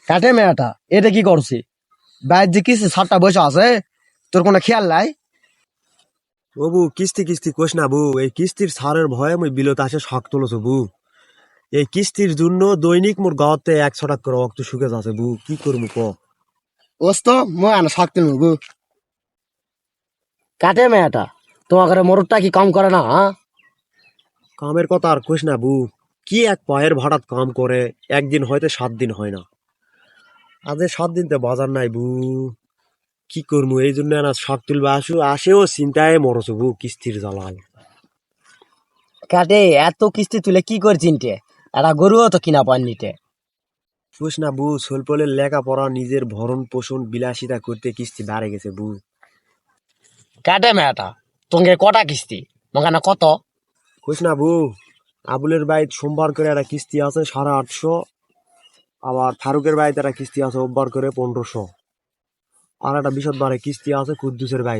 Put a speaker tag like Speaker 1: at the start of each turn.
Speaker 1: কাটে মেয়েটা এটা কি করছি বাইর যে কিস্তি সাতটা বসে আছে তোর কোনো খেয়াল নাই?
Speaker 2: ও বউ, কিস্তি কিস্তি কোস না বউ, এই কিস্তির ছাড়ের ভয়ে মুই বিলত আসে শখ তুলছো বউ। এই কিস্তির জন্য দৈনিক মোর গাঁৱতে 100 টাকা করে রক্ত শুকে যাচ্ছে বউ, কি করবো ক?
Speaker 1: ওস তো মই আনা শক্তি নেবো। কাটে মেয়েটা তোমার ঘরে মরুরটা কি কম করে না?
Speaker 2: কামের কথা আর কোস না বউ, কি এক পায়ের ভাড়াত কাম করে, একদিন হয়তো 7 দিন হয় না। আজ 7 দিন তো বাজার নাই বউ, কি করবো? এই জন্য না শখ তুলবা আসেও চিন্তায় মরছো বউ, কিস্তির জ্বালায়।
Speaker 1: কাটে এত কিস্তি তুলে কি করে চিনতে, একটা গরুও তো কিনা পাননিতে।
Speaker 2: কোস না বউ, ছোলপলের লেখাপড়া নিজের ভরণ পোষণ বিলাসিতা করতে কিস্তি বাড়ে গেছে বউ।
Speaker 1: কাটে মেয়েটা তোমাকে কটা কিস্তি মনে কত?
Speaker 2: কোস না বউ, আবুলের বাড়িতে সোমবার করে একটা কিস্তি আছে 850, আবার ফারুকের বাড়িতে একটা কিস্তি আছে ওবার করে 1500, আর একটা বিশদ বারে কিস্তি আছে কুদ্দুসের বাড়িতে।